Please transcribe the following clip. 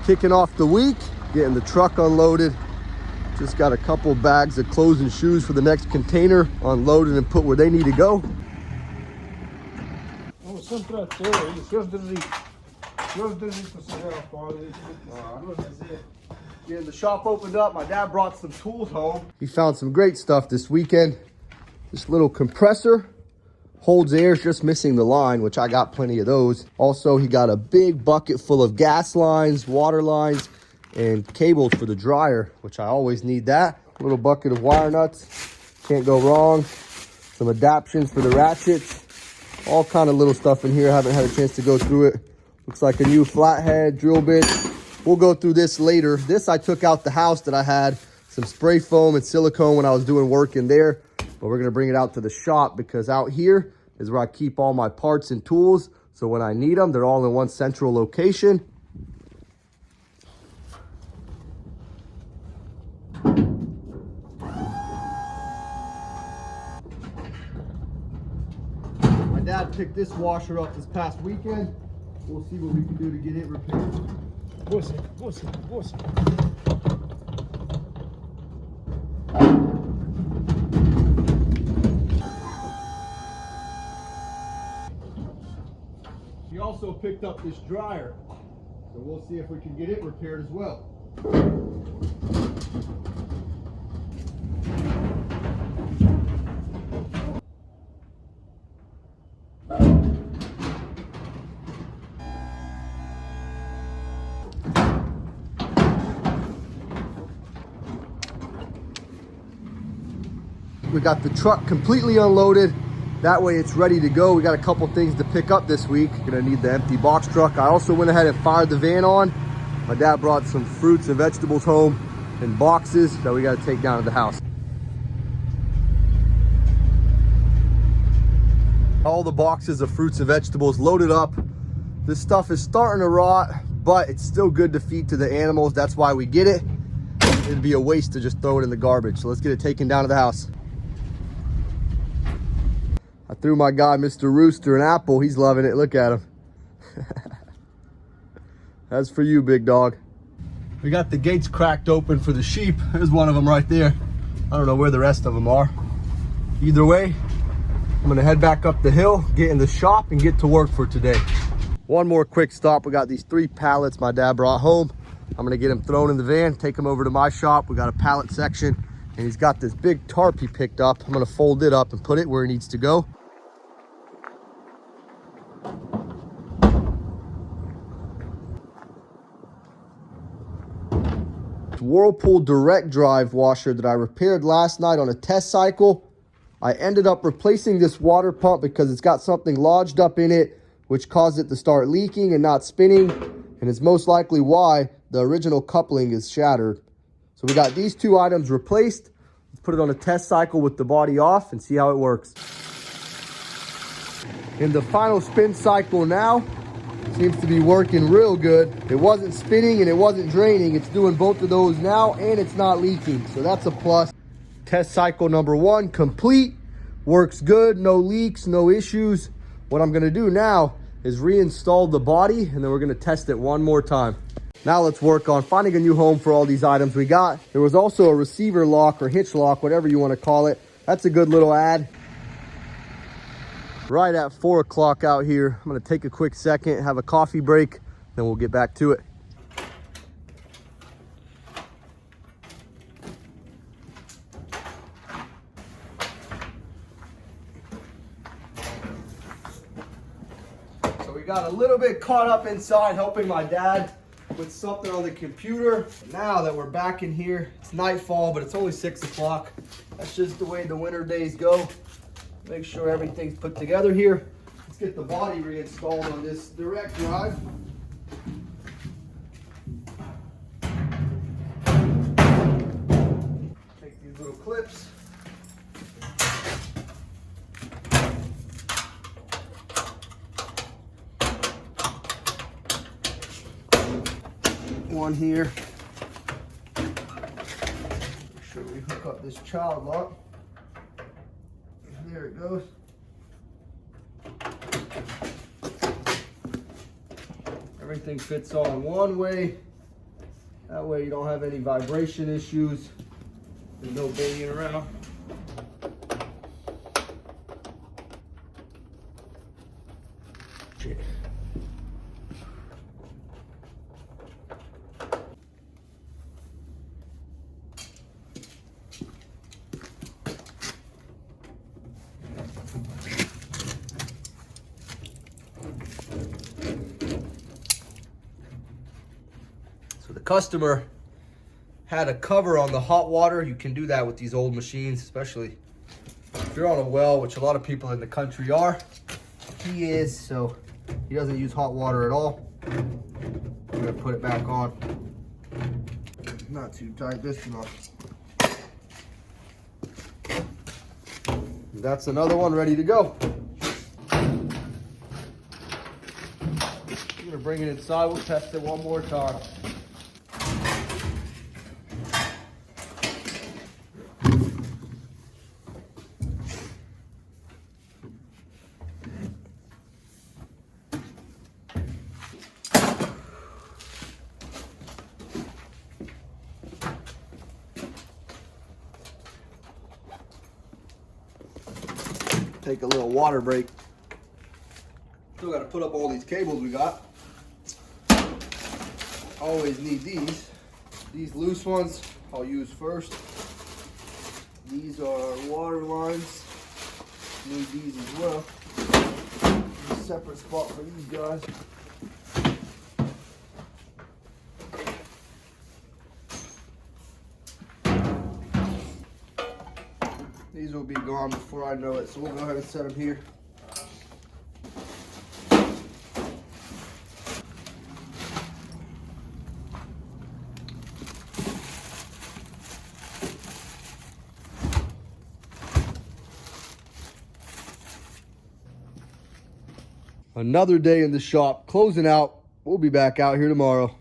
Kicking off the week, getting the truck unloaded. Just got a couple bags of clothes and shoes for the next container unloaded and put where they need to go. Getting the shop opened up. My dad brought some tools home. He found some great stuff this weekend. This little compressor holds air, it's just missing the line, which I got plenty of those. Also, he got a big bucket full of gas lines, water lines, and cables for the dryer, which I always need that. A little bucket of wire nuts, can't go wrong. Some adaptions for the ratchets. All kind of little stuff in here. I haven't had a chance to go through it. Looks like a new flathead, drill bit. We'll go through this later. This I took out the house that I had some spray foam and silicone when I was doing work in there. But we're gonna bring it out to the shop because out here is where I keep all my parts and tools. So when I need them, they're all in one central location. My dad picked this washer up this past weekend. We'll see what we can do to get it repaired. He also picked up this dryer, so we'll see if we can get it repaired as well. We got the truck completely unloaded. That way it's ready to go. We got a couple things to pick up this week. Gonna need the empty box truck. I also went ahead and fired the van on. My dad brought some fruits and vegetables home in boxes that we gotta take down to the house. All the boxes of fruits and vegetables loaded up. This stuff is starting to rot, but it's still good to feed to the animals. That's why we get it. It'd be a waste to just throw it in the garbage. So let's get it taken down to the house. I threw my guy, Mr. Rooster, an apple. He's loving it. Look at him. That's for you, big dog. We got the gates cracked open for the sheep. There's one of them right there. I don't know where the rest of them are. Either way, I'm gonna head back up the hill, get in the shop, and get to work for today. One more quick stop. We got these 3 pallets my dad brought home. I'm gonna get them thrown in the van, take them over to my shop. We got a pallet section, and he's got this big tarp he picked up. I'm gonna fold it up and put it where it needs to go. Whirlpool direct drive washer that I repaired last night on a test cycle. I ended up replacing this water pump because it's got something lodged up in it which caused it to start leaking and not spinning, and it's most likely why the original coupling is shattered. So we got these 2 items replaced. Let's put it on a test cycle with the body off and see how it works. In the final spin cycle now, seems to be working real good. It wasn't spinning and it wasn't draining. It's doing both of those now and it's not leaking. So that's a plus. Test cycle number 1 complete. Works good, no leaks, no issues. What I'm gonna do now is reinstall the body and then we're gonna test it one more time. Now let's work on finding a new home for all these items we got. There was also a receiver lock or hitch lock, whatever you wanna call it. That's a good little add. Right at 4 o'clock out here. I'm gonna take a quick second, have a coffee break, then we'll get back to it. So we got a little bit caught up inside helping my dad with something on the computer. Now that we're back in here, it's nightfall, but it's only 6 o'clock. That's just the way the winter days go. Make sure everything's put together here. Let's get the body reinstalled on this direct drive. Take these little clips. One here. Make sure we hook up this child lock. There it goes. Everything fits on one way. That way you don't have any vibration issues. There's no banging around. Shit. So the customer had a cover on the hot water. You can do that with these old machines, especially if you're on a well, which a lot of people in the country are. He is, so he doesn't use hot water at all. I'm gonna put it back on. Not too tight this time. That's another one ready to go. I'm gonna bring it inside. We'll test it one more time. Take a little water break. Still got to put up all these cables we got. Always need these. These loose ones I'll use first. These are water lines. Need these as well. A separate spot for these guys. These will be gone before I know it, so we'll go ahead and set them here. Another day in the shop, closing out. We'll be back out here tomorrow.